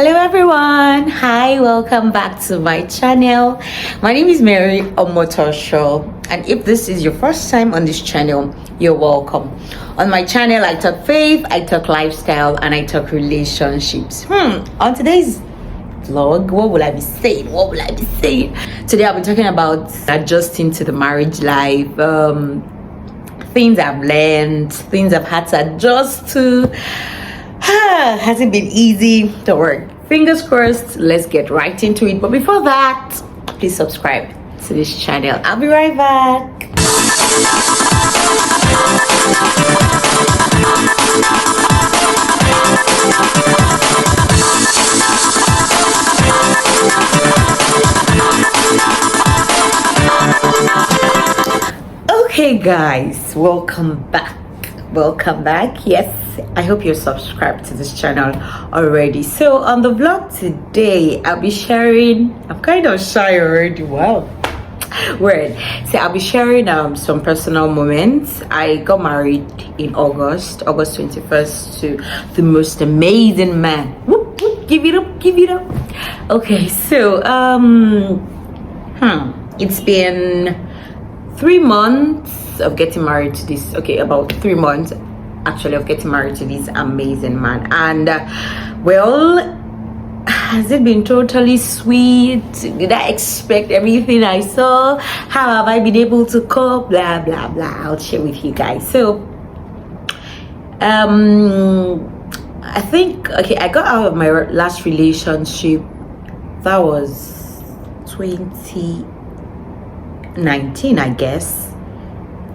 Hello everyone, hi, welcome back to my channel. My name is Mary Omotosho, and if this is your first time on this channel, you're welcome. On my channel I talk faith, I talk lifestyle, and I talk relationships. On today's vlog, what will I be saying? Today I'll be talking about adjusting to the marriage life, things I've learned, things I've had to adjust to. Hasn't been easy. Don't worry, fingers crossed. Let's get right into it, but before that, please subscribe to this channel. I'll be right back. Okay guys, welcome back. Yes, I hope you're subscribed to this channel already. So on the vlog today, I'll be sharing, I'm kind of shy already, wow, word. So I'll be sharing some personal moments. I got married in August 21st to the most amazing man. Whoop, whoop, give it up. Okay, so it's been 3 months of getting married to this, about 3 months actually of getting married to this amazing man. And well, has it been totally sweet? Did I expect everything I saw? How have I been able to cope? Blah blah blah. I'll share with you guys. So I think I got out of my last relationship. That was 2019, I guess.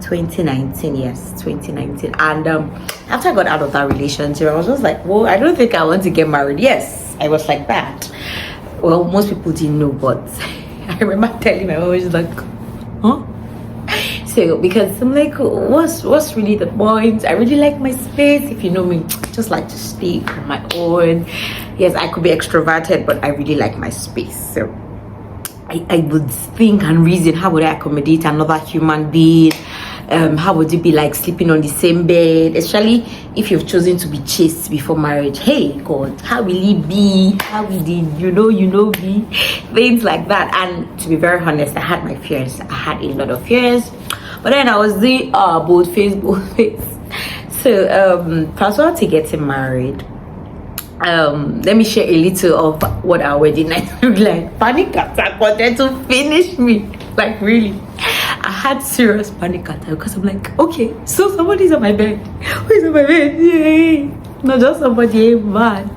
2019, yes, 2019. And after I got out of that relationship, I was just like, well, I don't think I want to get married. Yes, I was like that. Well, most people didn't know, but I remember telling my mom, she's like, huh? So because I'm like, what's really the point? I really like my space. If you know me, just like to stay on my own. Yes, I could be extroverted, but I really like my space. So I would think and reason, how would I accommodate another human being? How would it be like sleeping on the same bed, especially if you've chosen to be chaste before marriage? Hey God, how will it be? How will it, you know me? Things like that. And to be very honest, I had my fears. I had a lot of fears, but then I was the both face. So fast forward to getting married. Let me share a little of what our wedding night looked like. Panic attack wanted to finish me, like really. I had serious panic attack because I'm like, okay, so somebody's on my bed. Who's on my bed? Yay! Not just somebody, a man,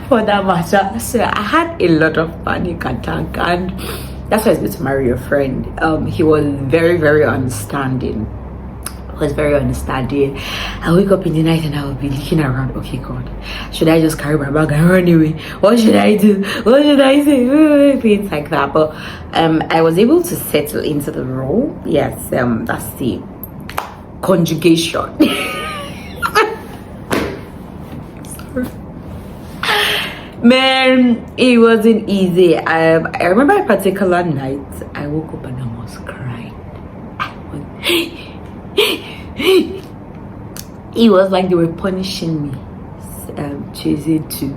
for that matter. So I had a lot of panic attack, and that's why I was going to marry a friend. He was very, very understanding. I wake up in the night and I will be looking around. Okay, God, should I just carry my bag and run away? What should I do? What should I say? Things like that. But I was able to settle into the role. Yes, that's the conjugation. Man, it wasn't easy. I remember a particular night I woke up and I was crying. It was like they were punishing me, choosing to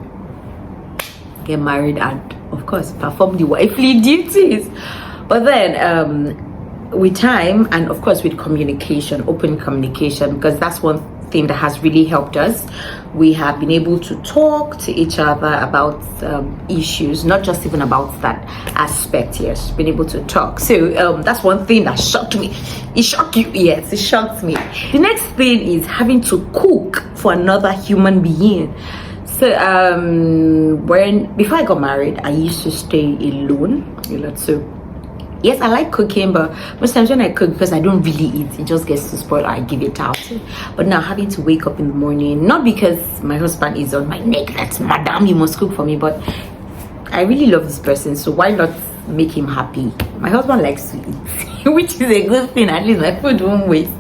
get married and of course perform the wifely duties. But then with time and of course with communication, open communication, because that's one thing that has really helped us. We have been able to talk to each other about issues, not just even about that aspect. Yes, been able to talk. So that's one thing that shocked me. It shocked you? Yes, it shocked me. The next thing is having to cook for another human being. So before I got married, I used to stay alone a lot. So yes, I like cooking, but most times when I cook, because I don't really eat, it just gets to spoil, I give it out. But now having to wake up in the morning, not because my husband is on my neck, that's madam, you must cook for me, but I really love this person, so why not make him happy? My husband likes to eat, which is a good thing. At least my food won't waste.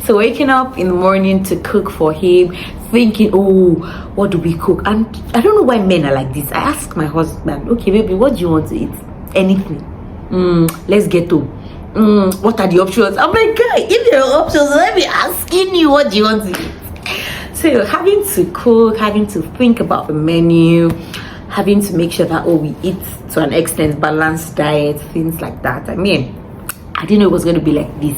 So waking up in the morning to cook for him, thinking, oh, what do we cook? And I don't know why men are like this. I ask my husband, okay baby, what do you want to eat? Anything. Let's get to what are the options? I'm like, guy, if there are options, let me asking you, what do you want to eat? So having to cook, having to think about the menu, having to make sure that, oh, we eat to an extent, balanced diet, things like that. I mean, I didn't know it was going to be like this.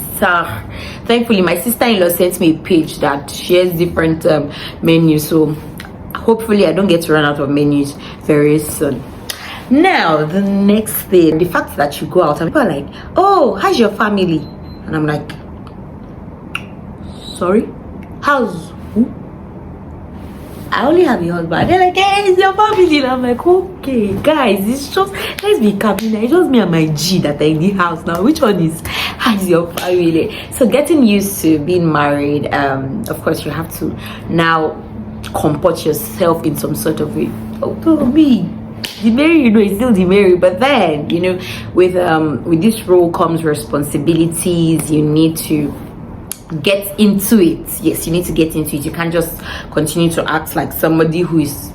Thankfully, my sister-in-law sent me a page that shares different menus, so hopefully I don't get to run out of menus very soon. Now, the next thing, the fact that you go out and people are like, oh, how's your family? And I'm like, sorry? How's who? I only have a husband. They're like, hey, it's your family. And I'm like, okay, guys, it's just, let's be calm. It's just me and my G that are in the house now. Which one is, how's your family? So getting used to being married, of course, you have to now comport yourself in some sort of way. Oh, me. The Mary, you know, is still the Mary, but then, you know, with this role comes responsibilities. You need to get into it. Yes, you need to get into it. You can't just continue to act like somebody who is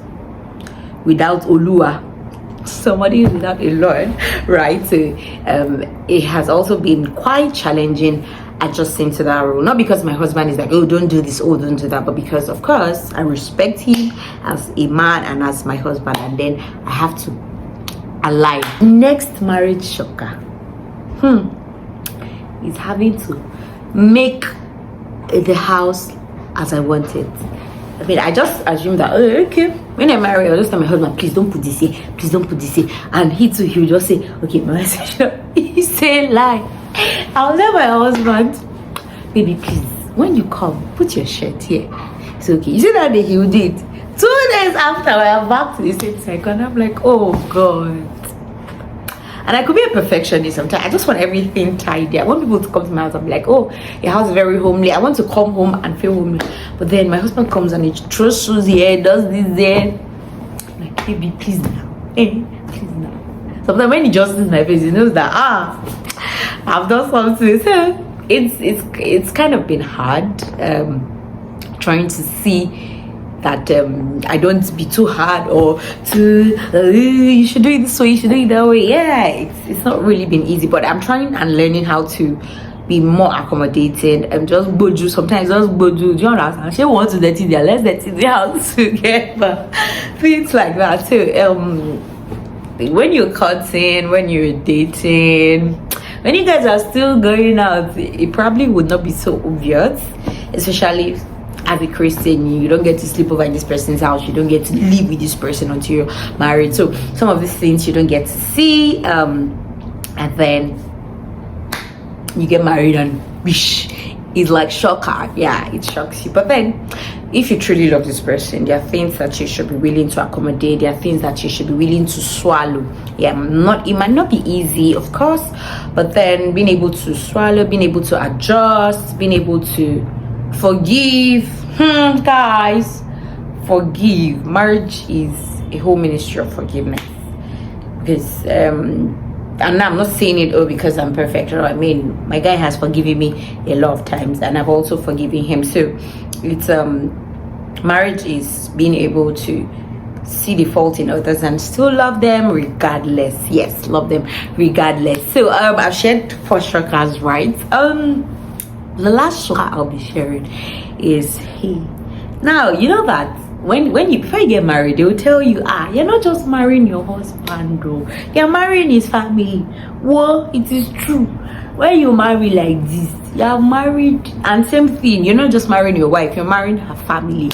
without Olua, somebody who's without a Lord, right? So it has also been quite challenging adjusting to that role. Not because my husband is like, oh, don't do this, oh, don't do that, but because, of course, I respect him as a man and as my husband, and then I have to align. Next marriage shocker is having to make the house as I want it. I mean, I just assume that, oh, okay, when I marry, I'll just tell my husband, please don't put this here, please don't put this here, and he too, he'll just say, okay, my husband, he say lie. I'll tell my husband, baby, please, when you come, put your shirt here. It's okay. You see that day he did. 2 days after, I am back to the same cycle, and I'm like, oh God. And I could be a perfectionist sometimes. I just want everything tidy. I want people to come to my house and be like, oh, your house is very homely. I want to come home and feel homely. But then my husband comes and he throws shoes here, does this there. I'm like, baby, please now. Hey, please now. Sometimes when he just sees my face, he knows that, I've done something. So it's kind of been hard trying to see that I don't be too hard or too you should do it this way, you should do it that way. Yeah, it's not really been easy, but I'm trying and learning how to be more accommodating and just boju. Sometimes just boju. Do you understand? She wants to dirty there, let's dirty the house together. Things like that too. When you're cutting, when you're dating, when you guys are still going out, it probably would not be so obvious, especially as a Christian. You don't get to sleep over in this person's house, you don't get to live with this person until you're married, so some of these things you don't get to see, and then you get married and wish it's like shocker. Yeah, it shocks you. But then if you truly love this person, there are things that you should be willing to accommodate, there are things that you should be willing to swallow. Yeah, it might not be easy, of course, but then being able to swallow, being able to adjust, being able to forgive. Guys, forgive. Marriage is a whole ministry of forgiveness, because and I'm not saying it because I'm perfect. I mean, my guy has forgiven me a lot of times, and I've also forgiven him. So it's marriage is being able to see the fault in others and still love them regardless. Yes, love them regardless. So I've shared 4 shockers, right? The last shocker I'll be sharing is now you know that when you before you get married, they will tell you, you're not just marrying your husband though, you're marrying his family. Well, it is true. When you marry like this, you're married, and same thing, you're not just marrying your wife, you're marrying her family.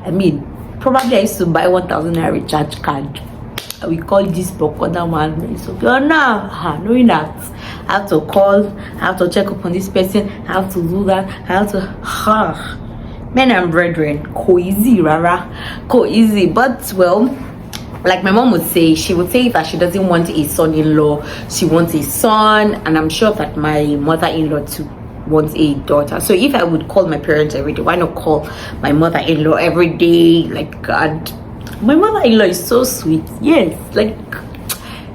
I mean, probably I used to buy 1,000 naira recharge card. We call this Bokoda one. So you're now knowing that I have to call, I have to check up on this person, I have to do that, I have to men and brethren, co-easy, rara, co-easy. But well, like my mom would say, she would say that she doesn't want a son-in-law, she wants a son, and I'm sure that my mother-in-law too wants a daughter. So if I would call my parents every day, why not call my mother-in-law every day? Like, God, my mother-in-law is so sweet. Yes, like,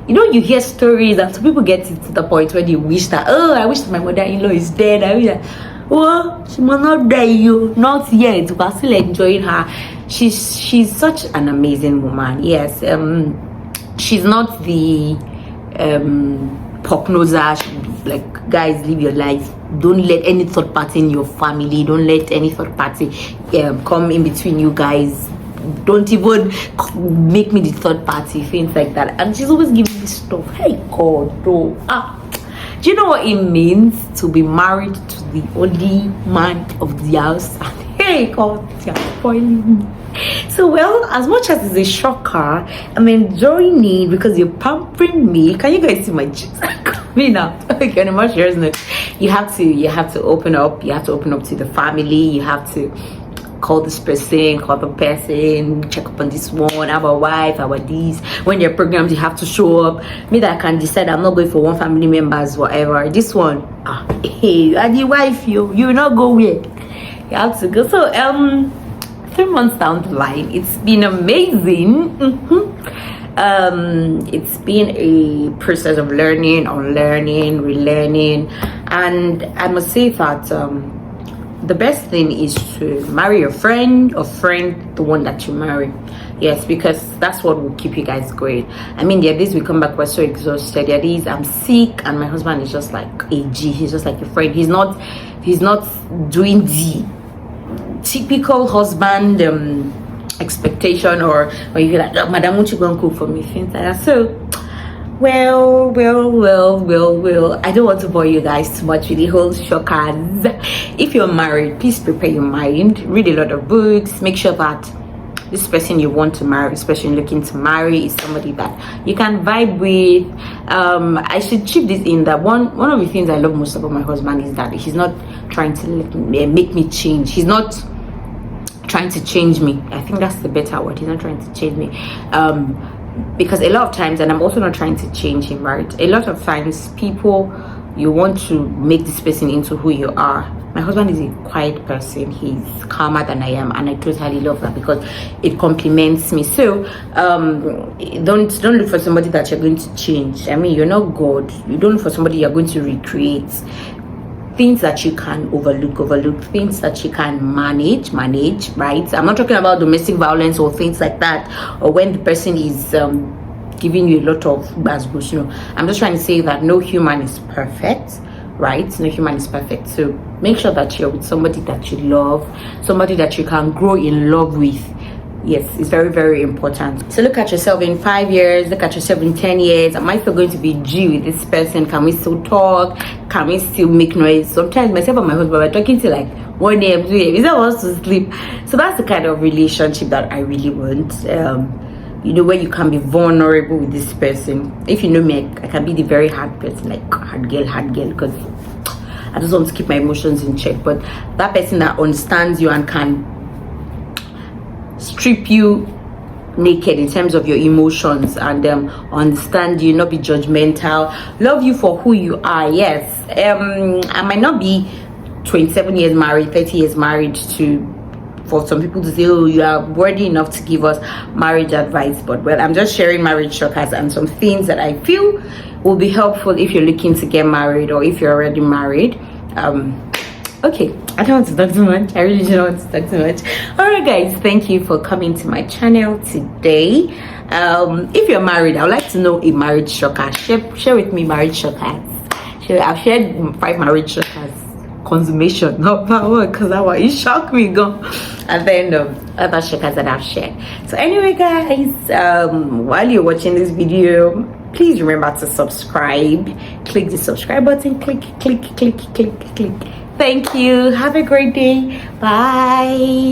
you know, you hear stories and some people get it to the point where they wish that, oh, I wish my mother-in-law is dead. I wish that, well, she must not die, you not yet, but still enjoying her. She's such an amazing woman. Yes, she's not the prognoser. Like, guys, live your life, don't let any third party in your family, don't let any third party come in between you guys. don't even make me the third party, things like that. And she's always giving me stuff. Hey God, do you know what it means to be married to the only man of the house? And hey God, you're spoiling me. So, well, as much as it's a shocker, I'm enjoying it because you're pampering me. Can you guys see my cheeks coming out? Okay, no more shares. You have to open up. You have to open up to the family. You have to call this person, call the person, check up on this one, our wife, our this. When they're programs, you have to show up. Me that I can decide I'm not going for one family members, whatever. This one, hey, and the wife, you will not go where. You have to go. So 3 months down the line, it's been amazing. It's been a process of learning, unlearning, relearning, and I must say that the best thing is to marry your friend, or friend the one that you marry. Yes, because that's what will keep you guys going. I mean, there are days we come back, we're so exhausted. There are days I'm sick and my husband is just like a G. He's just like a friend. He's not doing the typical husband expectation, or you feel like, oh, madam, won't you go and cook for me, things like that. So well, I don't want to bore you guys too much with the whole shockers. If you're married, please prepare your mind, read a lot of books, make sure that this person you want to marry, especially looking to marry, is somebody that you can vibe with. I should chip this in that one of the things I love most about my husband is that he's not trying to make me change. He's not trying to change me. I think that's the better word. He's not trying to change me, because a lot of times, and I'm also not trying to change him, right? A lot of times people, you want to make this person into who you are. My husband is a quiet person. He's calmer than I am, and I totally love that because it complements me. So don't look for somebody that you're going to change. I mean, you're not God. You don't look for somebody you're going to recreate. Things that you can overlook, things that you can manage, right? I'm not talking about domestic violence or things like that, or when the person is giving you a lot of basbos, you know. I'm just trying to say that no human is perfect, right? No human is perfect. So make sure that you're with somebody that you love, somebody that you can grow in love with. Yes, it's very, very important. So look at yourself in 5 years, look at yourself in 10 years. Am I still going to be G with this person? Can we still talk? Can we still make noise? Sometimes myself and my husband are talking to like 1 a.m., 2 a.m. He still wants to sleep. So that's the kind of relationship that I really want. You know, where you can be vulnerable with this person. If you know me, I can be the very hard person, like hard girl, because I just want to keep my emotions in check. But that person that understands you and can strip you naked in terms of your emotions, and understand you, not be judgmental, love you for who you are. Yes, I might not be 27 years married, 30 years married, to for some people to say, oh, you are worthy enough to give us marriage advice. But well, I'm just sharing marriage shockers and some things that I feel will be helpful if you're looking to get married, or if you're already married. Okay, I don't want to talk too much. I really don't want to talk too much. All right, guys, thank you for coming to my channel today. If you're married, I would like to know a marriage shocker. Share with me marriage shockers. I've shared 5 marriage shockers. Consummation, not power, because that one, it shocked me, go. And then other shockers that I've shared. So anyway, guys, while you're watching this video, please remember to subscribe. Click the subscribe button. Click. Thank you. Have a great day. Bye.